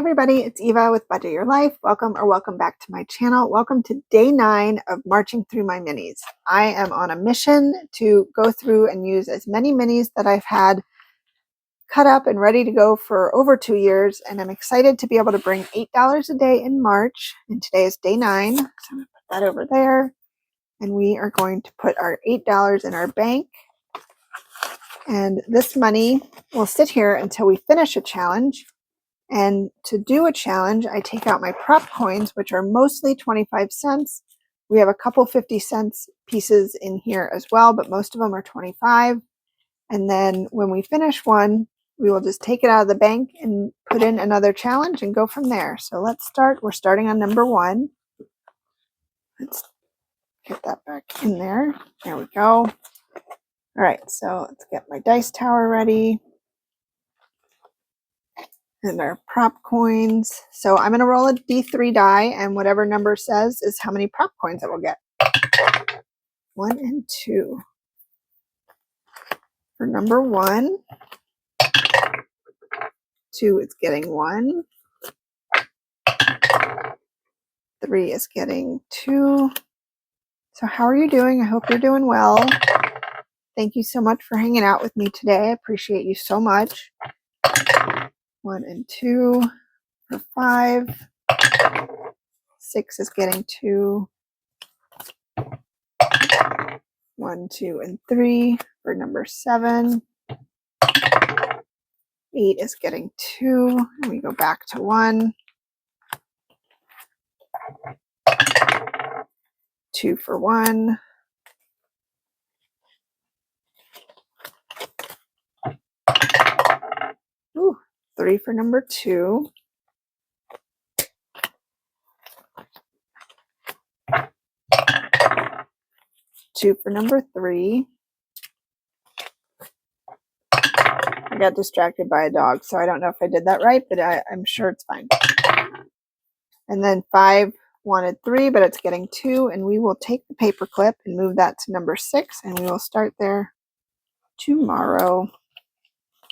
everybody, it's Eva with Budget Your Life. Welcome back to my channel. Welcome to day 9 of marching through my minis. I am on a mission to go through and use as many minis that I've had cut up and ready to go for over 2 years, and I'm excited to be able to bring $8 a day in March, and today is day 9, so I'm going to put that over there, and we are going to put our $8 in our bank, and this money will sit here until we finish a challenge. And to do a challenge, I take out my prop coins, which are mostly 25 cents. We have a couple 50-cent pieces in here as well, but most of them are 25. And then when we finish one, we will just take it out of the bank and put in another challenge and go from there. So let's start. We're starting on number 1. Let's get that back in there. There we go. All right, so let's get my dice tower ready. And our prop coins. So I'm going to roll a D3 die, and whatever number says is how many prop coins I will get. 1 and 2. For number 1, 2 is getting 1. 3 is getting 2. So how are you doing? I hope you're doing well. Thank you so much for hanging out with me today. I appreciate you so much. 1 and 2 for 5. 6 is getting 2. 1, 2, and 3 for number 7. 8 is getting 2. And we go back to 1. 2 for 1. Ooh, 3 for number 2. 2 for number 3. I got distracted by a dog, so I don't know if I did that right, but I'm sure it's fine. And then 5 wanted 3, but it's getting 2, and we will take the paper clip and move that to number 6, and we will start there tomorrow.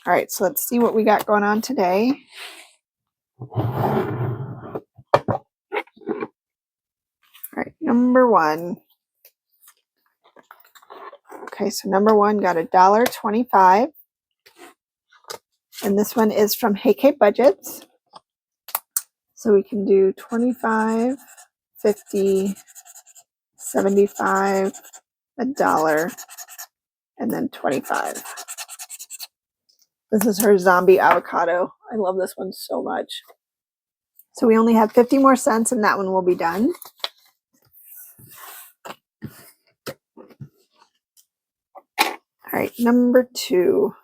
All right, so let's see what we got going on today. All right, number 1. Okay, so number 1 got $1.25. And this one is from Hey Kate Budgets. So we can do 25, 50, 75, $1, and then 25. This is her zombie avocado. I love this one so much. So we only have 50 more cents and that one will be done. All right, number 2.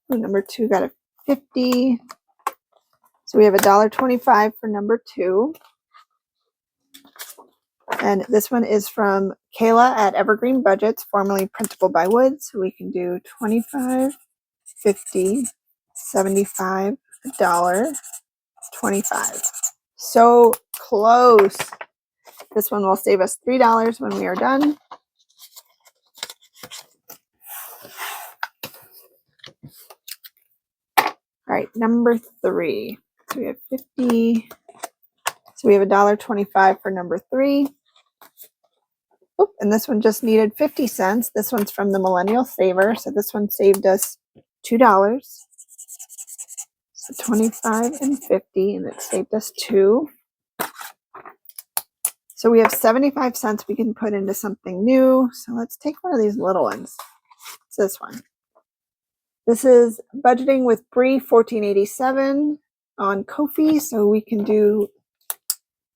Number 2 got a 50. So we have $1.25 for number 2. And this one is from Kayla at Evergreen Budgets, formerly Printable by Wood. So we can do 25, 50, 75, $1, 25. So close. This one will save us $3 when we are done. All right, number 3. So we have 50. So we have $1.25 for number 3. Oh, and this one just needed 50 cents. This one's from the Millennial Saver. So this one saved us $2. So 25 and 50, and it saved us 2. So we have 75 cents we can put into something new. So let's take one of these little ones. It's this one. This is Budgeting with Bree 1487 on Ko-fi. So we can do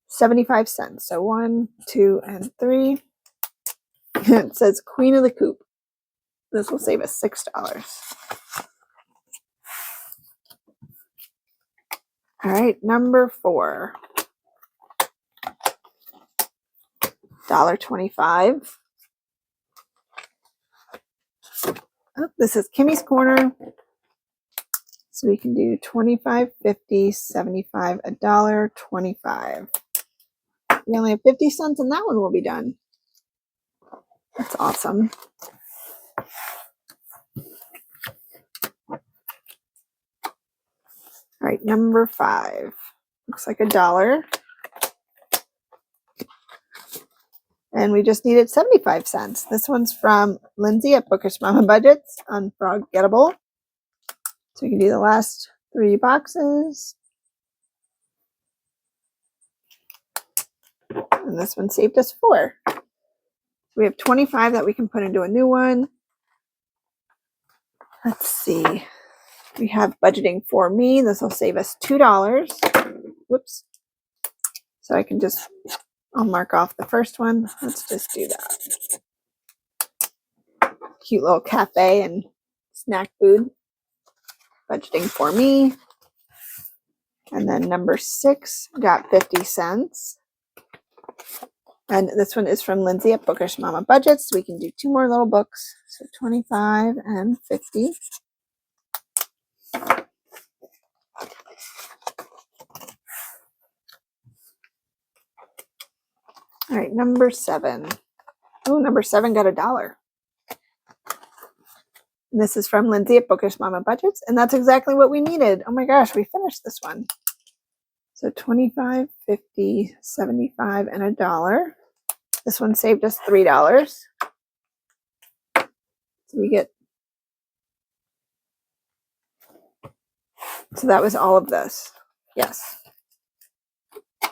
75 cents. So 1, 2, and 3. It says Queen of the Coop. This will save us $6. All right, number 4. $1.25. Oh, this is Kimmy's Corner. So we can do 25, 50, 75, $1, 25. We only have 50 cents and that one will be done. That's awesome. All right, number 5. Looks like $1. And we just needed 75 cents. This one's from Lindsay at Bookish Mama Budgets, Unforgettable. So we can do the last 3 boxes. And this one saved us 4. We have 25 that we can put into a new one. Let's see. We have budgeting for me. This will save us $2. Whoops. So I can just, I'll mark off the first one. Let's just do that. Cute little cafe and snack food. Budgeting for me. And then number 6 got 50 cents. And this one is from Lindsay at Bookish Mama Budgets. We can do 2 more little books. So 25 and 50. All right, number 7. Oh, number 7 got $1. And this is from Lindsay at Bookish Mama Budgets. And that's exactly what we needed. Oh my gosh, we finished this one. So 25, 50, 75, and $1. This one saved us $3. So we get, so that was all of this. Yes.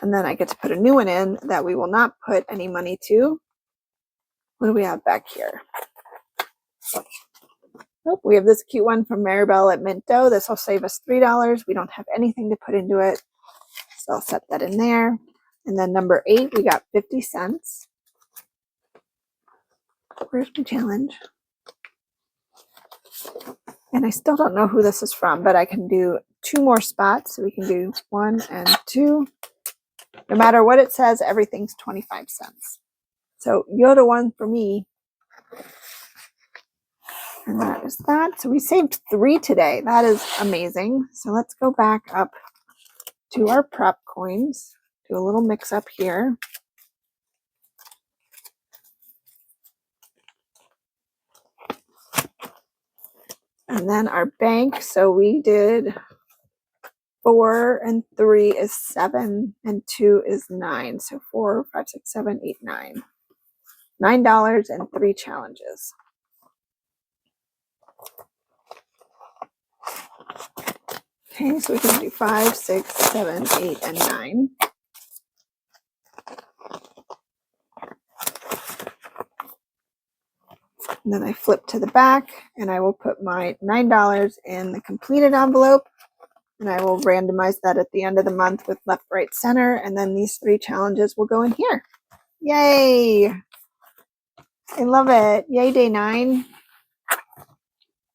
And then I get to put a new one in that we will not put any money to. What do we have back here? Oh, we have this cute one from Maribel at Minto. This will save us $3. We don't have anything to put into it. So I'll set that in there. And then number 8, we got 50 cents. Where's my challenge? And I still don't know who this is from, but I can do 2 more spots. So we can do 1 and 2. No matter what it says, everything's 25 cents. So you're the one for me. And that is that. So we saved 3 today. That is amazing. So let's go back up to our prep coins. Do a little mix up here. And then our bank. So we did 4 and 3 is 7 and 2 is 9. So 4, 5, 6, 7, 8, 9. $9 and 3 challenges. Okay, so we can do 5, 6, 7, 8, and 9. And then I flip to the back and I will put my $9 in the completed envelope. And I will randomize that at the end of the month with left, right, center. And then these 3 challenges will go in here. Yay! I love it. Yay, day 9.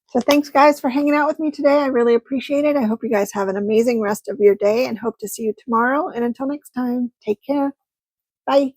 So thanks, guys, for hanging out with me today. I really appreciate it. I hope you guys have an amazing rest of your day and hope to see you tomorrow. And until next time, take care. Bye.